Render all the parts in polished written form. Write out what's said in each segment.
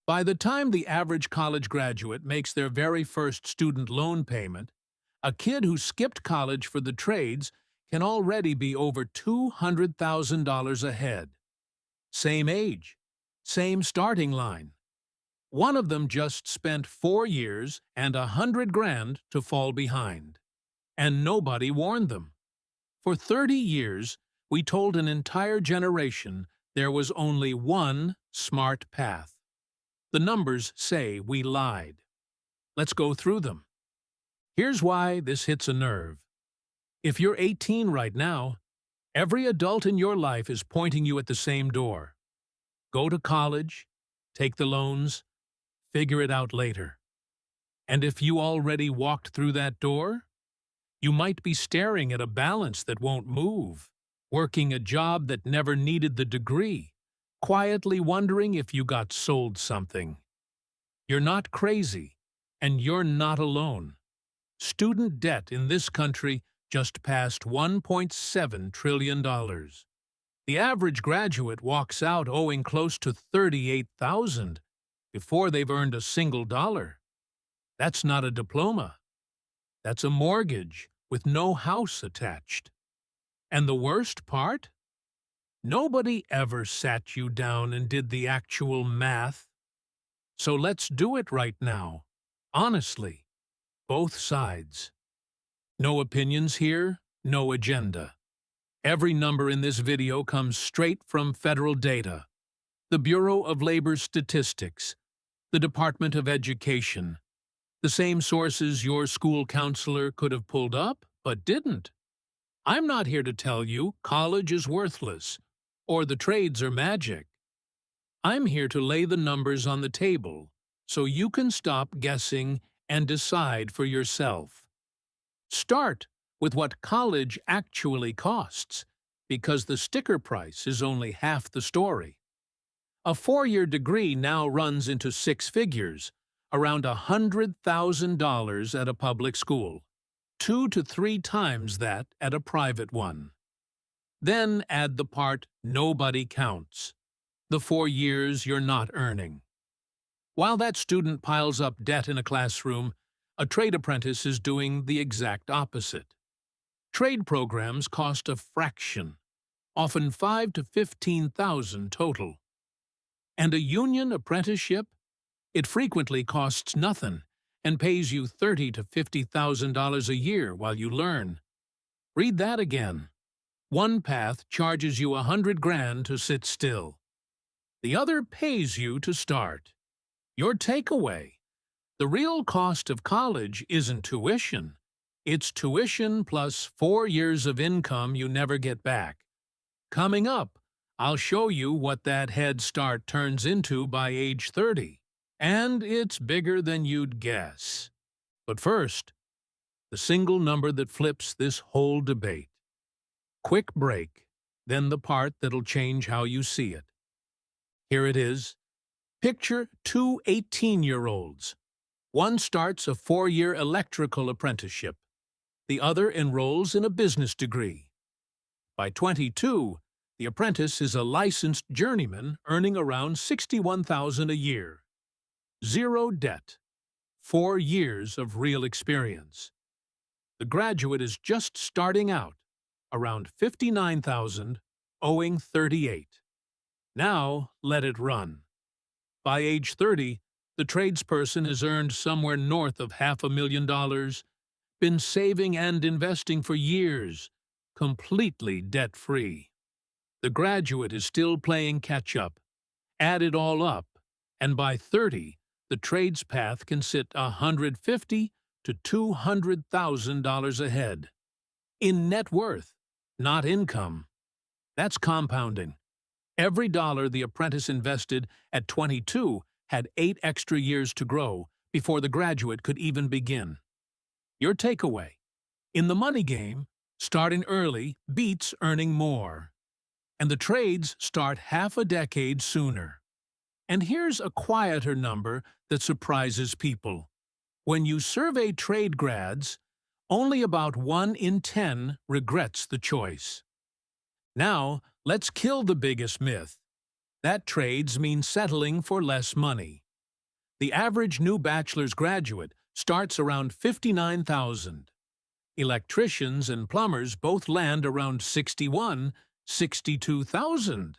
By the time the average college graduate makes their very first student loan payment, a kid who skipped college for the trades can already be over $200,000 ahead. Same age, same starting line. One of them just spent 4 years and 100 grand to fall behind. And nobody warned them. For 30 years, we told an entire generation there was only one smart path. The numbers say we lied. Let's go through them. Here's why this hits a nerve. If you're 18 right now, every adult in your life is pointing you at the same door. Go to college, take the loans, figure it out later. And if you already walked through that door, you might be staring at a balance that won't move, working a job that never needed the degree, quietly wondering if you got sold something. You're not crazy, and you're not alone. Student debt in this country just passed $1.7 trillion. The average graduate walks out owing close to $38,000 before they've earned a single dollar. That's not a diploma. That's a mortgage with no house attached. And the worst part? Nobody ever sat you down and did the actual math. So let's do it right now. Honestly. Both sides. No opinions here, no agenda. Every number in this video comes straight from federal data. The Bureau of Labor Statistics, the Department of Education, the same sources your school counselor could have pulled up, but didn't. I'm not here to tell you college is worthless, or the trades are magic. I'm here to lay the numbers on the table so you can stop guessing and decide for yourself. Start with what college actually costs, because the sticker price is only half the story. A 4-year degree now runs into 6 figures, around $100,000 at a public school, 2 to 3 times that at a private one. Then add the part nobody counts, the 4 years you're not earning. While that student piles up debt in a classroom, a trade apprentice is doing the exact opposite. Trade programs cost a fraction, often $5,000 to $15,000 total. And a union apprenticeship? It frequently costs nothing and pays you $30,000 to $50,000 a year while you learn. Read that again. One path charges you 100 grand to sit still. The other pays you to start. Your takeaway: the real cost of college isn't tuition. It's tuition plus 4 years of income you never get back. Coming up, I'll show you what that head start turns into by age 30. And it's bigger than you'd guess. But first, the single number that flips this whole debate. Quick break, then the part that'll change how you see it. Here it is. Picture 2 18-year-olds. One starts a 4-year electrical apprenticeship. The other enrolls in a business degree. By 22, the apprentice is a licensed journeyman earning around $61,000 a year. Zero debt. 4 years of real experience. The graduate is just starting out, around $59,000, owing $38,000. Now let it run. By age 30, the tradesperson has earned somewhere north of $500,000, been saving and investing for years, completely debt-free. The graduate is still playing catch-up. Add it all up, and by 30, the trades path can sit $150,000 to $200,000 ahead. In net worth, not income. That's compounding. Every dollar the apprentice invested at 22 had 8 extra years to grow before the graduate could even begin. Your takeaway: in the money game, starting early beats earning more. And the trades start half a decade sooner. And here's a quieter number that surprises people. When you survey trade grads, only about 1 in 10 regrets the choice. Now, let's kill the biggest myth. That trades mean settling for less money. The average new bachelor's graduate starts around $59,000. Electricians and plumbers both land around $61,000, $62,000.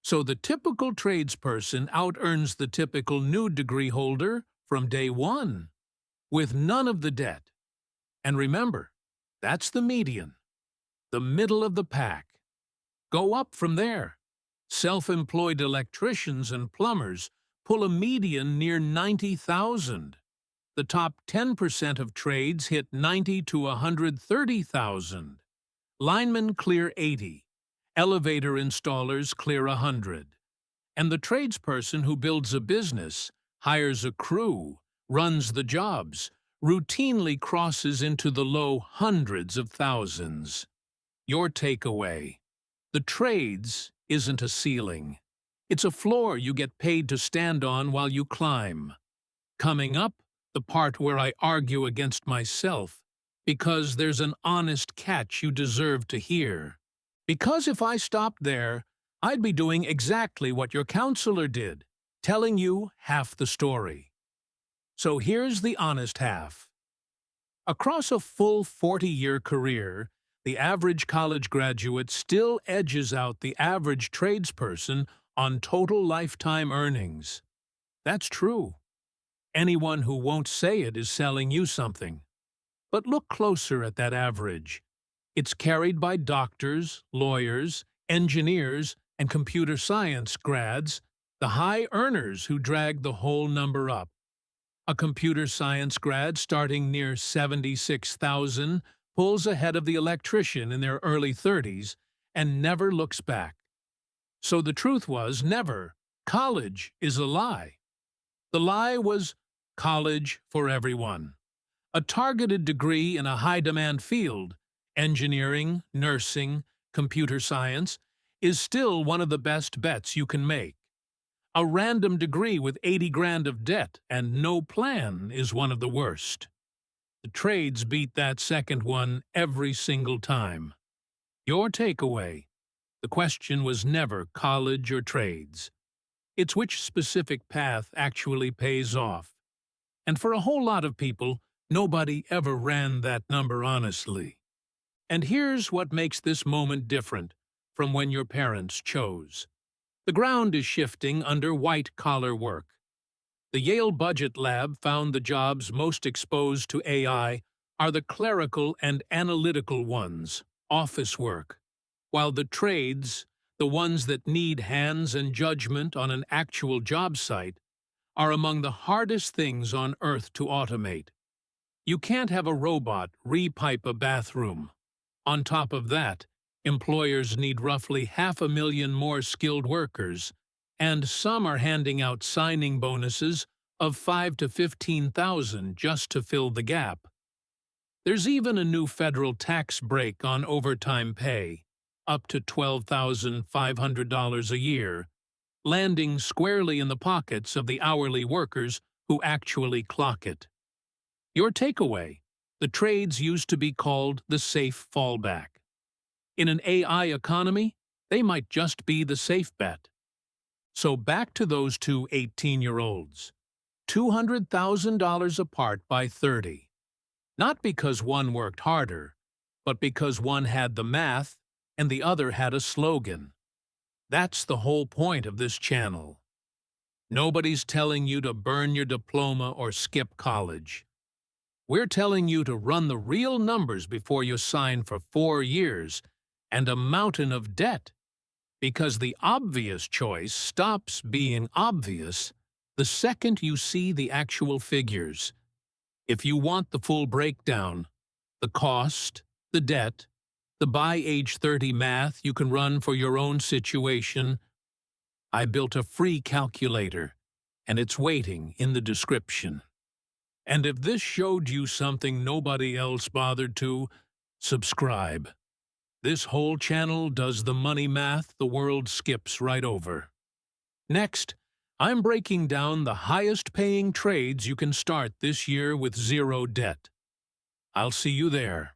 So the typical tradesperson out-earns the typical new degree holder from day one, with none of the debt. And remember, that's the median, the middle of the pack. Go up from there. Self-employed electricians and plumbers pull a median near 90,000. The top 10% of trades hit 90 to 130,000. Linemen clear 80. Elevator installers clear 100. And the tradesperson who builds a business, hires a crew, runs the jobs, routinely crosses into the low hundreds of thousands. Your takeaway: the trades isn't a ceiling. It's a floor you get paid to stand on while you climb. Coming up, the part where I argue against myself, because there's an honest catch you deserve to hear. Because if I stopped there, I'd be doing exactly what your counselor did, telling you half the story. So here's the honest half. Across a full 40-year career, the average college graduate still edges out the average tradesperson on total lifetime earnings. That's true. Anyone who won't say it is selling you something. But look closer at that average. It's carried by doctors, lawyers, engineers, and computer science grads, the high earners who drag the whole number up. A computer science grad starting near 76,000 pulls ahead of the electrician in their early 30s and never looks back. So the truth was never, college is a lie. The lie was college for everyone. A targeted degree in a high-demand field, engineering, nursing, computer science, is still one of the best bets you can make. A random degree with 80 grand of debt and no plan is one of the worst. The trades beat that second one every single time. Your takeaway: the question was never college or trades. It's which specific path actually pays off. And for a whole lot of people, nobody ever ran that number honestly. And here's what makes this moment different from when your parents chose. The ground is shifting under white-collar work. The Yale Budget Lab found the jobs most exposed to AI are the clerical and analytical ones, office work, while the trades, the ones that need hands and judgment on an actual job site, are among the hardest things on earth to automate. You can't have a robot repipe a bathroom. On top of that, employers need roughly 500,000 more skilled workers, and some are handing out signing bonuses of $5,000 to $15,000 just to fill the gap. There's even a new federal tax break on overtime pay, up to $12,500 a year, landing squarely in the pockets of the hourly workers who actually clock it. Your takeaway: the trades used to be called the safe fallback. In an AI economy, they might just be the safe bet. So back to those two 18-year-olds. $200,000 apart by 30. Not because one worked harder, but because one had the math and the other had a slogan. That's the whole point of this channel. Nobody's telling you to burn your diploma or skip college. We're telling you to run the real numbers before you sign for 4 years and a mountain of debt, because the obvious choice stops being obvious the second you see the actual figures. If you want the full breakdown, the cost, the debt, the by age 30 math you can run for your own situation, I built a free calculator, and it's waiting in the description. And if this showed you something nobody else bothered to, subscribe. This whole channel does the money math the world skips right over. Next, I'm breaking down the highest-paying trades you can start this year with zero debt. I'll see you there.